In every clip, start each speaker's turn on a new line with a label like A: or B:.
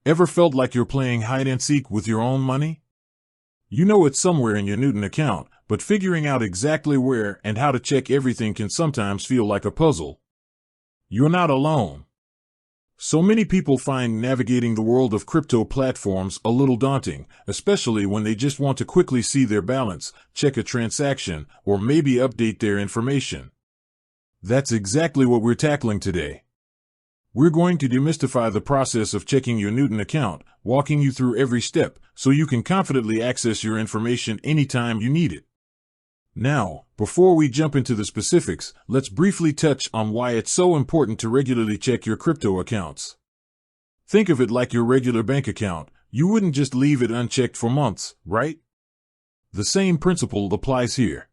A: Ever felt like you're playing hide and seek with your own money? You know it's somewhere in your Newton account, but figuring out exactly where and how to check everything can sometimes feel like a puzzle. You're not alone. So many people find navigating the world of crypto platforms a little daunting, especially when they just want to quickly see their balance, check a transaction, or maybe update their information. That's exactly what we're tackling today. We're going to demystify the process of checking your Newton account, walking you through every step so you can confidently access your information anytime you need it. Now, before we jump into the specifics, let's briefly touch on why it's so important to regularly check your crypto accounts. Think of it like your regular bank account. You wouldn't just leave it unchecked for months, right? The same principle applies here.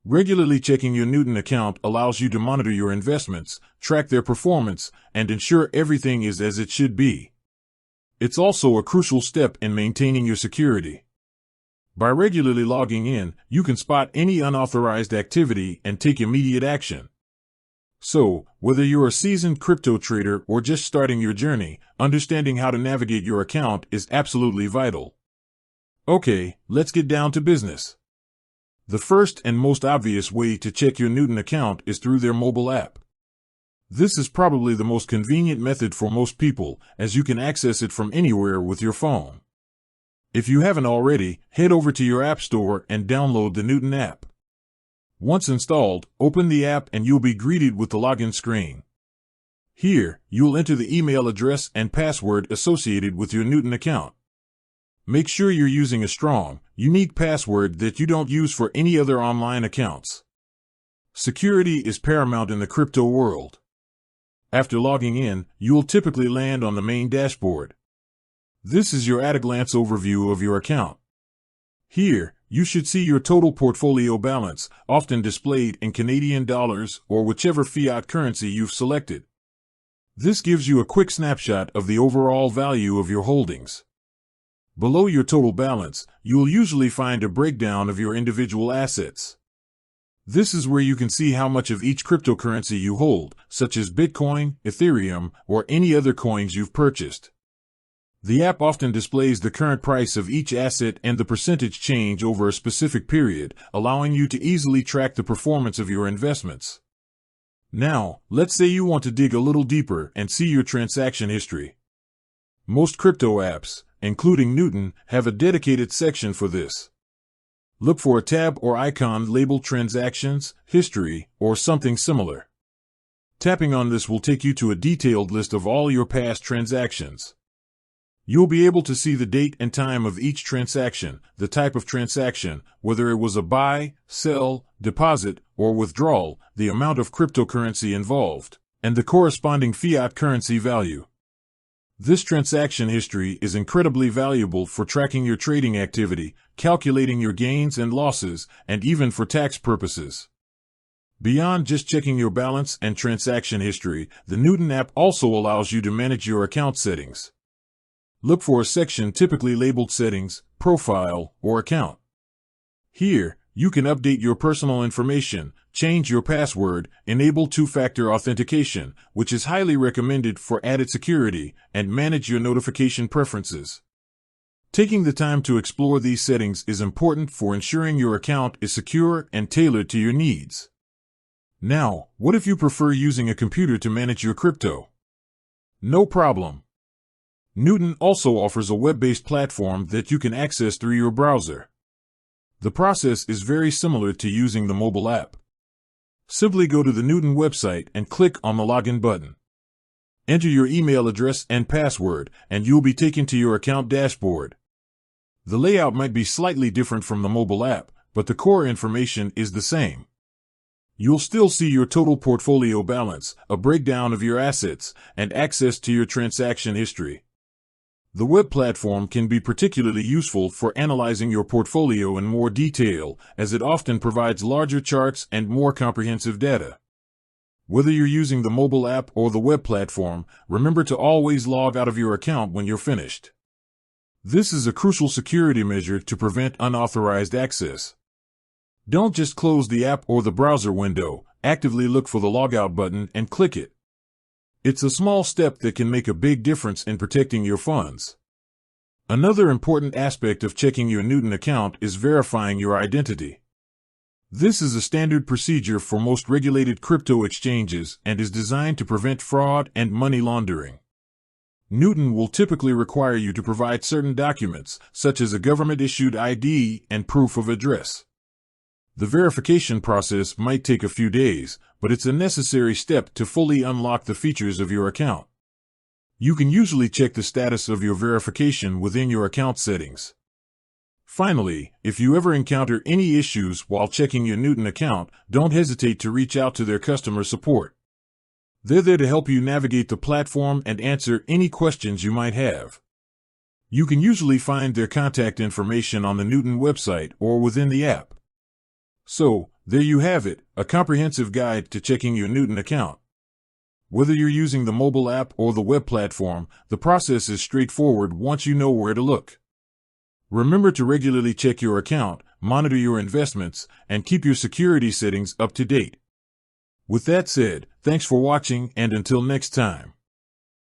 A: Regularly checking your Newton account allows you to monitor your investments, track their performance, and ensure everything is as it should be. It's also a crucial step in maintaining your security. By regularly logging in, you can spot any unauthorized activity and take immediate action. So, whether you're a seasoned crypto trader or just starting your journey, understanding how to navigate your account is absolutely vital. Okay, let's get down to business. The first and most obvious way to check your Newton account is through their mobile app. This is probably the most convenient method for most people, as you can access it from anywhere with your phone. If you haven't already, head over to your app store and download the Newton app. Once installed, open the app and you'll be greeted with the login screen. Here, you'll enter the email address and password associated with your Newton account. Make sure you're using a strong, unique password that you don't use for any other online accounts. Security is paramount in the crypto world. After logging in, you'll typically land on the main dashboard. This is your at-a-glance overview of your account. Here, you should see your total portfolio balance, often displayed in Canadian dollars or whichever fiat currency you've selected. This gives you a quick snapshot of the overall value of your holdings. Below your total balance, you'll usually find a breakdown of your individual assets. This is where you can see how much of each cryptocurrency you hold, such as Bitcoin, Ethereum, or any other coins you've purchased. The app often displays the current price of each asset and the percentage change over a specific period, allowing you to easily track the performance of your investments. Now, let's say you want to dig a little deeper and see your transaction history. Most crypto apps, including Newton, have a dedicated section for this. Look for a tab or icon labeled Transactions, History, or something similar. Tapping on this will take you to a detailed list of all your past transactions. You'll be able to see the date and time of each transaction, the type of transaction, whether it was a buy, sell, deposit, or withdrawal, the amount of cryptocurrency involved, and the corresponding fiat currency value. This transaction history is incredibly valuable for tracking your trading activity, calculating your gains and losses, and even for tax purposes. Beyond just checking your balance and transaction history, the Newton app also allows you to manage your account settings. Look for a section typically labeled Settings, Profile, or Account. Here, you can update your personal information, change your password, enable two-factor authentication, which is highly recommended for added security, and manage your notification preferences. Taking the time to explore these settings is important for ensuring your account is secure and tailored to your needs. Now, what if you prefer using a computer to manage your crypto? No problem. Newton also offers a web-based platform that you can access through your browser. The process is very similar to using the mobile app. Simply go to the Newton website and click on the Login button. Enter your email address and password, and you'll be taken to your account dashboard. The layout might be slightly different from the mobile app, but the core information is the same. You'll still see your total portfolio balance, a breakdown of your assets, and access to your transaction history. The web platform can be particularly useful for analyzing your portfolio in more detail, as it often provides larger charts and more comprehensive data. Whether you're using the mobile app or the web platform, remember to always log out of your account when you're finished. This is a crucial security measure to prevent unauthorized access. Don't just close the app or the browser window, actively look for the logout button and click it. It's a small step that can make a big difference in protecting your funds. Another important aspect of checking your Newton account is verifying your identity. This is a standard procedure for most regulated crypto exchanges and is designed to prevent fraud and money laundering. Newton will typically require you to provide certain documents, such as a government-issued ID and proof of address. The verification process might take a few days, but it's a necessary step to fully unlock the features of your account. You can usually check the status of your verification within your account settings. Finally, if you ever encounter any issues while checking your Newton account, don't hesitate to reach out to their customer support. They're there to help you navigate the platform and answer any questions you might have. You can usually find their contact information on the Newton website or within the app. So, there you have it, a comprehensive guide to checking your Newton account. Whether you're using the mobile app or the web platform, the process is straightforward once you know where to look. Remember to regularly check your account, monitor your investments, and keep your security settings up to date. With that said, thanks for watching, and until next time.